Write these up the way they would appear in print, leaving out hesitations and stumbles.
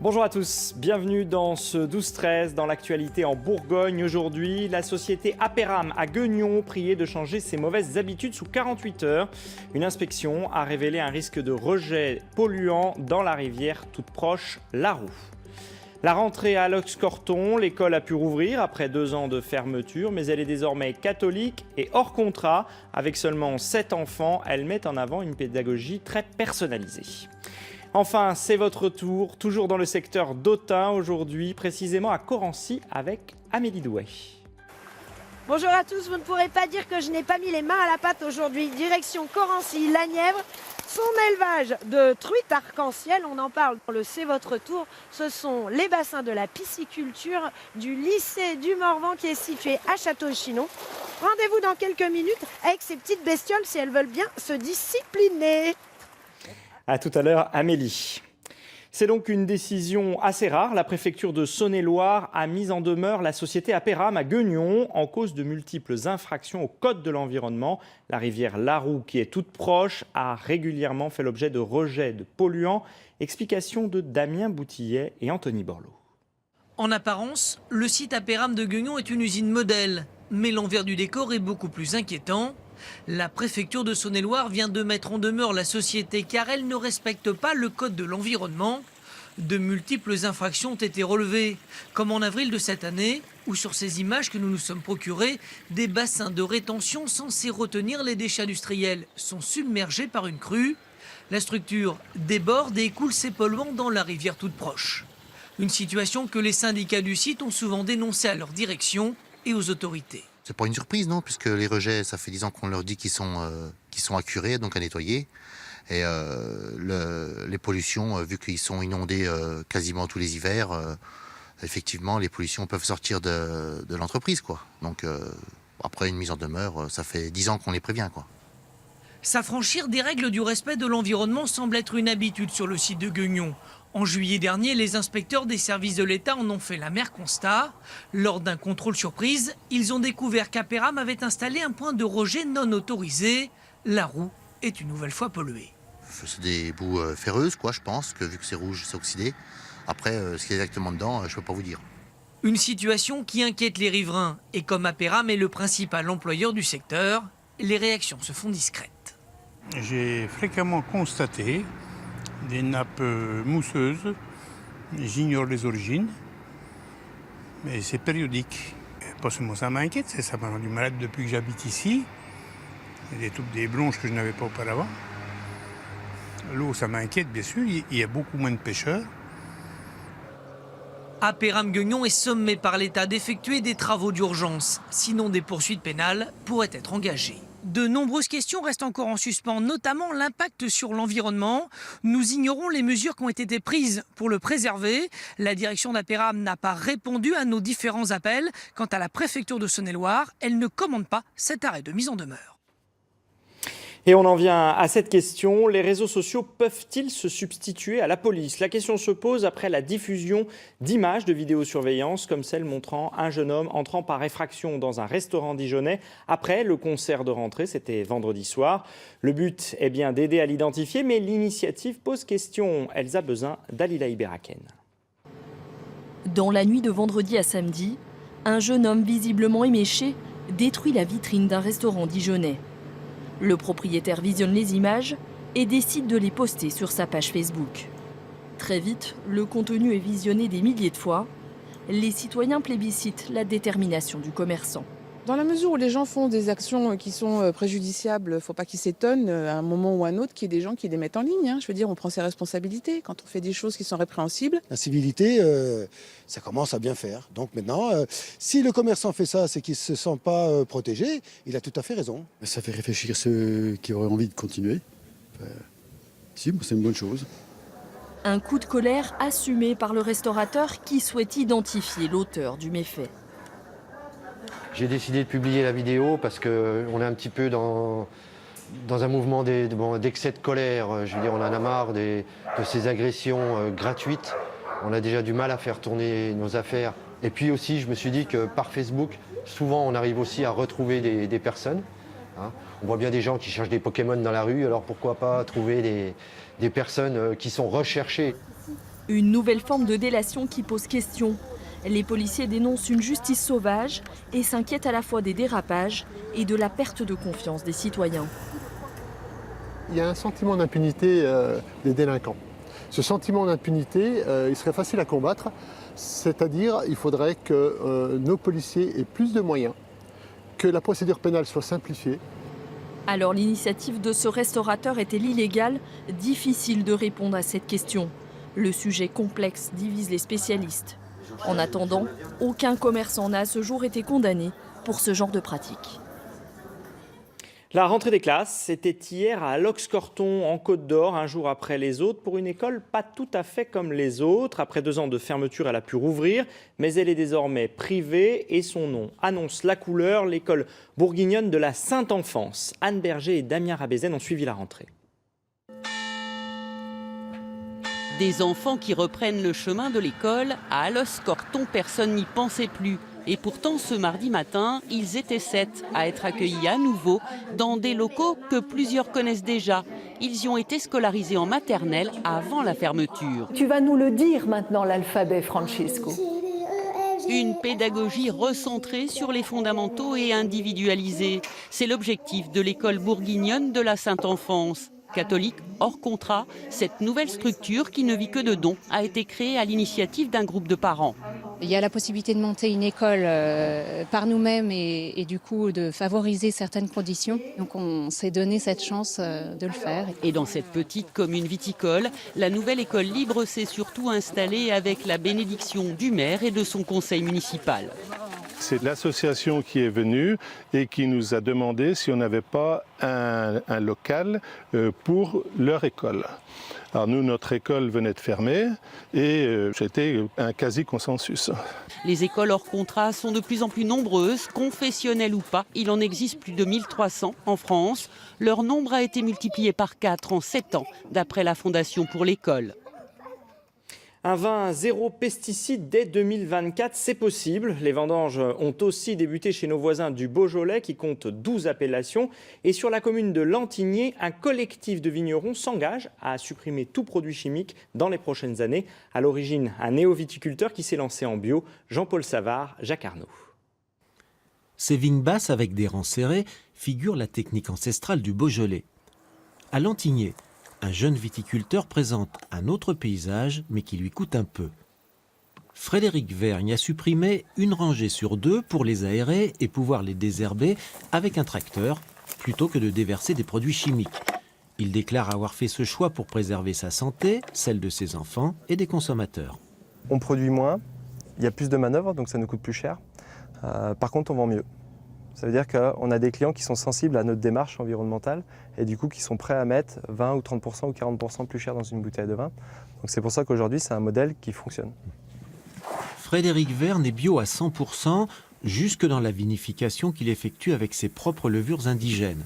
Bonjour à tous, bienvenue dans ce 12-13 dans l'actualité en Bourgogne. Aujourd'hui, la société Aperam à Gueugnon priait de changer ses mauvaises habitudes sous 48 heures. Une inspection a révélé un risque de rejet polluant dans la rivière toute proche, la Roue. La rentrée à Lox-Corton, l'école a pu rouvrir après 2 ans de fermeture, mais elle est désormais catholique et hors contrat. Avec seulement 7 enfants, elle met en avant une pédagogie très personnalisée. Enfin, c'est votre tour, toujours dans le secteur d'Autun aujourd'hui, précisément à Corancy avec Amélie Douai. Bonjour à tous, vous ne pourrez pas dire que je n'ai pas mis les mains à la pâte aujourd'hui. Direction Corancy, la Nièvre, son élevage de truites arc-en-ciel, on en parle dans le C'est votre tour. Ce sont les bassins de la pisciculture du lycée du Morvan qui est situé à Château-Chinon. Rendez-vous dans quelques minutes avec ces petites bestioles si elles veulent bien se discipliner. À tout à l'heure, Amélie. C'est donc une décision assez rare. La préfecture de Saône-et-Loire a mis en demeure la société Aperam à Gueugnon en cause de multiples infractions au code de l'environnement. La rivière Laroue, qui est toute proche, a régulièrement fait l'objet de rejets de polluants. Explication de Damien Boutillet et Anthony Borloo. En apparence, le site Aperam de Gueugnon est une usine modèle. Mais l'envers du décor est beaucoup plus inquiétant. La préfecture de Saône-et-Loire vient de mettre en demeure la société car elle ne respecte pas le code de l'environnement. De multiples infractions ont été relevées, comme en avril de cette année, où sur ces images que nous nous sommes procurées, des bassins de rétention censés retenir les déchets industriels sont submergés par une crue. La structure déborde et écoule ses polluants dans la rivière toute proche. Une situation que les syndicats du site ont souvent dénoncée à leur direction et aux autorités. C'est pas une surprise, non, puisque les rejets, ça fait 10 ans qu'on leur dit qu'ils sont à curer, donc à nettoyer. Et les pollutions, vu qu'ils sont inondés quasiment tous les hivers, effectivement, les pollutions peuvent sortir de l'entreprise, quoi. Donc, après une mise en demeure, ça fait 10 ans qu'on les prévient, quoi. S'affranchir des règles du respect de l'environnement semble être une habitude sur le site de Gueugnon. En juillet dernier, les inspecteurs des services de l'État en ont fait l'amer constat. Lors d'un contrôle surprise, ils ont découvert qu'Aperam avait installé un point de rejet non autorisé. La Roue est une nouvelle fois polluée. C'est des boues ferreuses, quoi, je pense, que vu que c'est rouge, c'est oxydé. Après, ce qu'il y a exactement dedans, je ne peux pas vous dire. Une situation qui inquiète les riverains. Et comme Aperam est le principal employeur du secteur, les réactions se font discrètes. J'ai fréquemment constaté des nappes mousseuses. J'ignore les origines, mais c'est périodique. Pas seulement ça m'inquiète, ça m'a rendu malade depuis que j'habite ici. Il y a des bronches que je n'avais pas auparavant. L'eau, ça m'inquiète, bien sûr. Il y a beaucoup moins de pêcheurs. Aperam Gueugnon est sommé par l'État d'effectuer des travaux d'urgence. Sinon, des poursuites pénales pourraient être engagées. De nombreuses questions restent encore en suspens, notamment l'impact sur l'environnement. Nous ignorons les mesures qui ont été prises pour le préserver. La direction d'Aperam n'a pas répondu à nos différents appels. Quant à la préfecture de Saône-et-Loire, elle ne commande pas cet arrêt de mise en demeure. Et on en vient à cette question, les réseaux sociaux peuvent-ils se substituer à la police? La question se pose après la diffusion d'images de vidéosurveillance comme celle montrant un jeune homme entrant par effraction dans un restaurant dijonnais après le concert de rentrée, c'était vendredi soir. Le but est bien d'aider à l'identifier, mais l'initiative pose question. Elsa Bezin, Dalila Iberaken. Dans la nuit de vendredi à samedi, un jeune homme visiblement éméché détruit la vitrine d'un restaurant dijonnais. Le propriétaire visionne les images et décide de les poster sur sa page Facebook. Très vite, le contenu est visionné des milliers de fois. Les citoyens plébiscitent la détermination du commerçant. Dans la mesure où les gens font des actions qui sont préjudiciables, il ne faut pas qu'ils s'étonnent à un moment ou à un autre qu'il y ait des gens qui les mettent en ligne. Je veux dire, on prend ses responsabilités quand on fait des choses qui sont répréhensibles. La civilité, ça commence à bien faire. Donc maintenant, si le commerçant fait ça, c'est qu'il ne se sent pas protégé, il a tout à fait raison. Ça fait réfléchir ceux qui auraient envie de continuer. Si, c'est une bonne chose. Un coup de colère assumé par le restaurateur qui souhaite identifier l'auteur du méfait. J'ai décidé de publier la vidéo parce qu'on est un petit peu dans un mouvement d'excès de colère. Je veux dire, on en a marre de ces agressions gratuites. On a déjà du mal à faire tourner nos affaires. Et puis aussi, je me suis dit que par Facebook, souvent on arrive aussi à retrouver des personnes. Hein. On voit bien des gens qui cherchent des Pokémon dans la rue, alors pourquoi pas trouver des personnes qui sont recherchées. Une nouvelle forme de délation qui pose question. Les policiers dénoncent une justice sauvage et s'inquiètent à la fois des dérapages et de la perte de confiance des citoyens. Il y a un sentiment d'impunité des délinquants. Ce sentiment d'impunité, il serait facile à combattre, c'est-à-dire il faudrait que nos policiers aient plus de moyens, que la procédure pénale soit simplifiée. Alors l'initiative de ce restaurateur est-elle illégale? Difficile de répondre à cette question. Le sujet complexe divise les spécialistes. En attendant, aucun commerçant n'a à ce jour été condamné pour ce genre de pratique. La rentrée des classes, c'était hier à Lox-Corton, en Côte d'Or, un jour après les autres, pour une école pas tout à fait comme les autres. Après 2 ans de fermeture, elle a pu rouvrir, mais elle est désormais privée et son nom annonce la couleur, l'école bourguignonne de la Sainte-Enfance. Anne Berger et Damien Rabézen ont suivi la rentrée. Des enfants qui reprennent le chemin de l'école, à Alost-Corton, personne n'y pensait plus. Et pourtant, ce mardi matin, ils étaient 7 à être accueillis à nouveau dans des locaux que plusieurs connaissent déjà. Ils y ont été scolarisés en maternelle avant la fermeture. Tu vas nous le dire maintenant, l'alphabet, Francesco. Une pédagogie recentrée sur les fondamentaux et individualisée. C'est l'objectif de l'école bourguignonne de la Sainte-Enfance. Catholique hors contrat, cette nouvelle structure qui ne vit que de dons a été créée à l'initiative d'un groupe de parents. Il y a la possibilité de monter une école par nous-mêmes et du coup de favoriser certaines conditions. Donc on s'est donné cette chance de le faire. Et dans cette petite commune viticole, la nouvelle école libre s'est surtout installée avec la bénédiction du maire et de son conseil municipal. C'est l'association qui est venue et qui nous a demandé si on n'avait pas un local pour leur école. Alors nous, notre école venait de fermer et c'était un quasi-consensus. Les écoles hors contrat sont de plus en plus nombreuses, confessionnelles ou pas. Il en existe plus de 1300 en France. Leur nombre a été multiplié par 4 en 7 ans, d'après la Fondation pour l'école. Un vin zéro pesticide dès 2024, c'est possible. Les vendanges ont aussi débuté chez nos voisins du Beaujolais qui compte 12 appellations. Et sur la commune de Lantigné, un collectif de vignerons s'engage à supprimer tout produit chimique dans les prochaines années. À l'origine, un néo-viticulteur qui s'est lancé en bio, Jean-Paul Savard, Jacques Arnaud. Ces vignes basses avec des rangs serrés figurent la technique ancestrale du Beaujolais. À Lantigné, un jeune viticulteur présente un autre paysage, mais qui lui coûte un peu. Frédéric Vergne a supprimé une rangée sur 2 pour les aérer et pouvoir les désherber avec un tracteur, plutôt que de déverser des produits chimiques. Il déclare avoir fait ce choix pour préserver sa santé, celle de ses enfants et des consommateurs. On produit moins, il y a plus de manœuvres, donc ça nous coûte plus cher. Par contre, on vend mieux. Ça veut dire qu'on a des clients qui sont sensibles à notre démarche environnementale et du coup qui sont prêts à mettre 20 ou 30% ou 40% plus cher dans une bouteille de vin. Donc c'est pour ça qu'aujourd'hui c'est un modèle qui fonctionne. Frédéric Verne est bio à 100%, jusque dans la vinification qu'il effectue avec ses propres levures indigènes.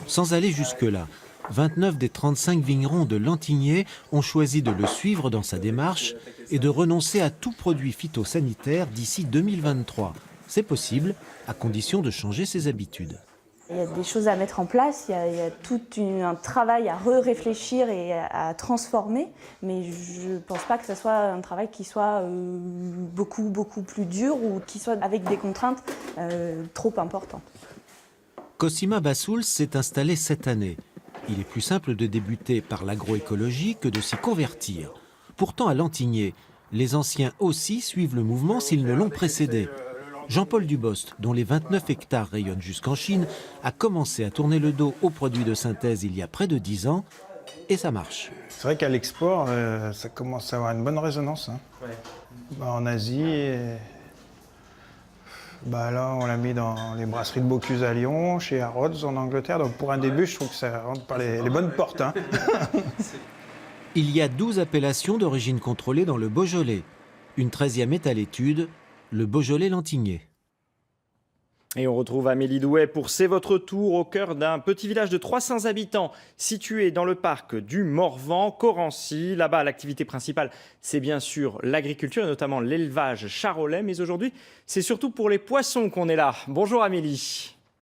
Sans aller jusque-là, 29 des 35 vignerons de Lantigné ont choisi de le suivre dans sa démarche et de renoncer à tout produit phytosanitaire d'ici 2023. C'est possible, à condition de changer ses habitudes. Il y a des choses à mettre en place, il y a tout un travail à réfléchir et à transformer, mais je ne pense pas que ce soit un travail qui soit beaucoup plus dur ou qui soit avec des contraintes trop importantes. Cosima Bassoul s'est installé cette année. Il est plus simple de débuter par l'agroécologie que de s'y convertir. Pourtant, à Lantigné, les anciens aussi suivent le mouvement s'ils ne l'ont précédé. Jean-Paul Dubost, dont les 29 hectares rayonnent jusqu'en Chine, a commencé à tourner le dos aux produits de synthèse il y a près de 10 ans, et ça marche. C'est vrai qu'à l'export, ça commence à avoir une bonne résonance. Hein. Ouais. En Asie, là on l'a mis dans les brasseries de Bocuse à Lyon, chez Harrods en Angleterre, donc pour un début je trouve que ça rentre par les bonnes portes. Hein. Il y a 12 appellations d'origine contrôlée dans le Beaujolais. Une 13e est à l'étude, le Beaujolais Lantigné. Et on retrouve Amélie Douet pour C'est votre tour au cœur d'un petit village de 300 habitants situé dans le parc du Morvan, Corancy. Là-bas, l'activité principale, c'est bien sûr l'agriculture et notamment l'élevage charolais. Mais aujourd'hui, c'est surtout pour les poissons qu'on est là. Bonjour Amélie.